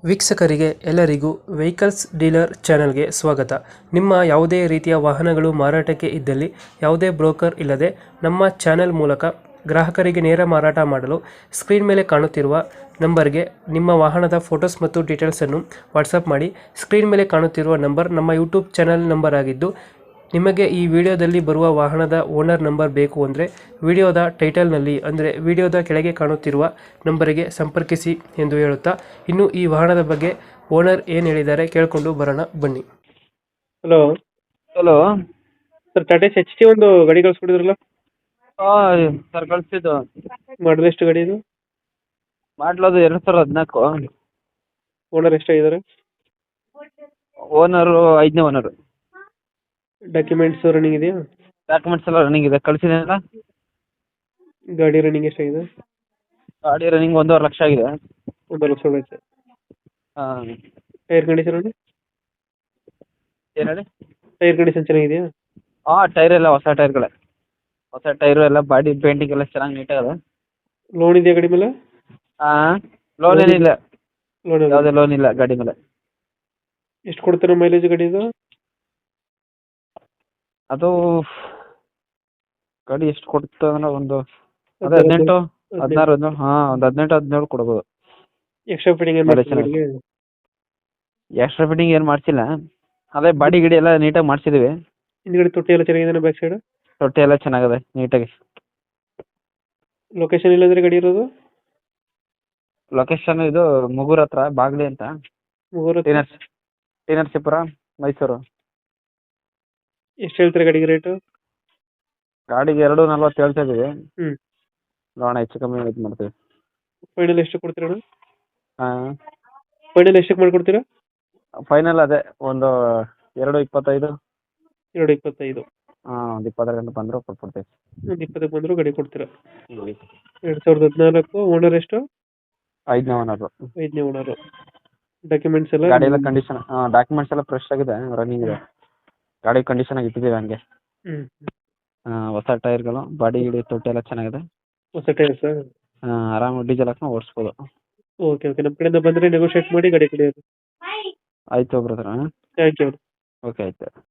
ವೀಕ್ಷಕರಿಗೆ ಎಲ್ಲರಿಗೂ vehicles dealer ಚಾನೆಲ್ಗೆ ಸ್ವಾಗತ. ನಿಮ್ಮ ಯಾವುದೇ ರೀತಿಯ ವಾಹನಗಳು ಮಾರಾಟಕ್ಕೆ ಇದ್ದಲ್ಲಿ ಯಾವುದೇ ಬ್ರೋಕರ್ ಇಲ್ಲದೆ ನಮ್ಮ ಚಾನೆಲ್ ಮೂಲಕ ಗ್ರಾಹಕರಿಗೆ ನೇರ ಮಾರಾಟ ಮಾಡಲು ಸ್ಕ್ರೀನ್ ಮೇಲೆ ಕಾಣುತ್ತಿರುವ ನಂಬರ್ಗೆ ನಿಮ್ಮ ವಾಹನದ ಫೋಟೋಸ್ ಮತ್ತು ಡೀಟೇಲ್ಸನ್ನು ವಾಟ್ಸಪ್ ಮಾಡಿ. ಸ್ಕ್ರೀನ್ ಮೇಲೆ ಕಾಣುತ್ತಿರುವ ನಂಬರ್ ನಮ್ಮ ಯೂಟ್ಯೂಬ್ ಚಾನೆಲ್ ನಂಬರ್ ಆಗಿದ್ದು, ನಿಮಗೆ ಈ ವಿಡಿಯೋದಲ್ಲಿ ಬರುವ ವಾಹನದ ಓನರ್ ನಂಬರ್ ಬೇಕು ಅಂದರೆ ವಿಡಿಯೋದ ಟೈಟಲ್ನಲ್ಲಿ ಅಂದರೆ ವಿಡಿಯೋದ ಕೆಳಗೆ ಕಾಣುತ್ತಿರುವ ನಂಬರಿಗೆ ಸಂಪರ್ಕಿಸಿ ಎಂದು ಹೇಳುತ್ತಾ, ಇನ್ನು ಈ ವಾಹನದ ಬಗ್ಗೆ ಓನರ್ ಏನು ಹೇಳಿದ್ದಾರೆ ಕೇಳಿಕೊಂಡು ಬರೋಣ ಬನ್ನಿ. Hello hello. Sir, Tata H T ಒಂದು ಗಾಡಿ ಕಳಿಸ್ಕೊಡಿದ್ರಲ್ಲ, ಸರ್ ಕಳಿಸಿದ್ದು ಮಾಡಲ್ ಎಷ್ಟು ಗಾಡಿ ಇದು? ಮಾಡ್ಲೋದು 2014. ಓನರ್ ಎಷ್ಟಾಗಿದ್ದಾರೆ? ಓನರು 5ನೇ ಓನರು. ಡಾಕ್ಯುಮೆಂಟ್ಸ್ ರನ್ನಿಂಗ್ ಇದೆಯಾ? ಡಾಕ್ಯುಮೆಂಟ್ಸ್ ಎಲ್ಲ ರನ್ನಿಂಗ್ ಇದೆ, ಕಳಿಸಿದೇನಲ್ಲ. ಗಾಡಿ ರನ್ನಿಂಗ್ ಎಷ್ಟಾಗಿದೆ? ಗಾಡಿ ರನ್ನಿಂಗ್ 1.5 ಲಕ್ಷ ಆಗಿದೆ. 1 ಲಕ್ಷ ಹೊಡೆಯುತ್ತೆ. ಹಾಂ. ಟೈರ್ ಕಂಡೀಷನ್ ನೋಡಿ. ಏನು ಹೇಳಿ? ಟೈರ್ ಕಂಡೀಷನ್ ಚೆನ್ನಾಗಿದೆಯಾ? ಹಾಂ, ಟೈರ್ ಎಲ್ಲ ಹೊಸ ಟೈರ್ಗಳೇ. ಹೊಸ ಟೈರು ಎಲ್ಲ ಬಾಡಿ ಪೇಂಟಿಂಗ್ ಎಲ್ಲ ಚೆನ್ನಾಗಿ ನೀಟಾಗಿದೆ. ಲೋನ್ ಇದೆಯಾ ಗಾಡಿ ಮೇಲೆ? ಹಾಂ, ಲೋನ್ ಏನಿಲ್ಲ. ಲೋನ್ ಯಾವುದೇ ಲೋನ್ ಇಲ್ಲ ಗಾಡಿ ಮೇಲೆ. ಎಷ್ಟು ಕೊಡ್ತೀರಾ ಮೈಲೇಜ್ ಗಾಡಿ ಇದು? ಅದು ಗಾಡಿ ಎಷ್ಟು ಕೊಡ್ತು ಅಂದ್ರೆ ಒಂದು 18 16 ಹಾಂ, ಒಂದು 18 17 ಕೊಡ್ಬೋದು. ಎಕ್ಸ್ಟ್ರಾ ಫಿಟ್ಟಿಂಗ್ ಏನು ಮೈಲೇಜ್ ಚೆನ್ನಾಗಿ. ಎಕ್ಸ್ಟ್ರಾ ಫಿಟ್ಟಿಂಗ್ ಏನು ಮಾಡಿಸಿಲ್ಲ, ಅದೇ ಬಾಡಿ ಗಿಡಿ ಎಲ್ಲ ನೀಟಾಗಿ ಮಾಡಿಸಿದ್ದೀವಿ. ಹಿಂದ್ಗಡೆ ತೊಟ್ಟಿ ಎಲ್ಲ ಚೆನ್ನಾಗಿದೆ ಬ್ಯಾಕ್ ಸೈಡ್? ತೊಟ್ಟಿ ಎಲ್ಲ ಚೆನ್ನಾಗಿದೆ ನೀಟಾಗಿ. ಲೊಕೇಶನ್ ಇಲ್ಲಂದ್ರೆ ಗಾಡಿ ಇರೋದು? ಲೊಕೇಶನ್ ಇದು ಮುಗೂರ್ ಹತ್ರ ಬಾಗ್ಲಿ ಅಂತ, ಮೂರು ಟಿ ನರಸೀಪುರ, ಮೈಸೂರು. ಎಷ್ಟು ಹೇಳ್ತೀರಾ ಗಾಡಿಗೆ ರೇಟು? ಗಾಡಿಗೆ 2.40 ಹೇಳ್ತಾ ಇದ್ದೀವಿ. ಹ್ಞೂ. ನೋಡೋಣ, ಹೆಚ್ಚು ಕಮ್ಮಿ ಇದು ಮಾಡ್ತೀವಿ. ಫೈನಲ್ ಎಷ್ಟು ಕೊಡ್ತೀರಾ ಅಣ್ಣ? ಹಾಂ, ಫೈನಲ್ ಎಷ್ಟಕ್ಕೆ ಮಾಡ್ಕೊಡ್ತೀರಾ? ಫೈನಲ್ ಅದೇ ಒಂದು 2.25. 2.25. ಹಾಂ, ಒಂದು 20 ಗಂಟೆ ಬಂದರೂ ಕೊಟ್ಬಿಡ್ತೀವಿ. ಒಂದು 20ಕ್ಕೆ ಬಂದರೂ ಗಾಡಿ ಕೊಡ್ತೀರಾ? 2014. ಓನರ್ ಎಷ್ಟು? 5ನೇ ಓನರು. 5ನೇ ಓನರು. ಡಾಕ್ಯುಮೆಂಟ್ಸ್ ಎಲ್ಲ? ಗಾಡಿ ಎಲ್ಲ ಕಂಡೀಷನ್, ಡಾಕ್ಯುಮೆಂಟ್ಸ್ ಎಲ್ಲ ಫ್ರೆಶ್ ಆಗಿದೆ, ರನ್ನಿಂಗ್ ಇದೆ. ಗಾಡಿ ಕಂಡೀಷನ್ ಆಗಿ ಇಟ್ಟಿದ್ದೀವಿ ಹಂಗೆ. ಹ್ಞೂ. ಹೊಸ ಟೈರ್ಗಳು, ಬಾಡಿ ಗಿಡಿ ತೊಟ್ಟಿ ಎಲ್ಲ ಚೆನ್ನಾಗಿದೆ. ಹೊಸ ಟೈರ್ಸಾ? ಆರಾಮಾಗಿ ಡೀಸೆಲ್ ಹಾಕೊಂಡು ಓಡಿಸ್ಬೋದು. ಓಕೆ ಓಕೆ, ನಮ್ಮ ಕಡೆಯಿಂದ ಬಂದರೆ ನೆಗೋಷಿಯೇಟ್ ಮಾಡಿ ಗಾಡಿ ಕೊಡಿ. ಆಯಿತು ಬ್ರದರ್. Thank you. ಓಕೆ, ಆಯಿತು.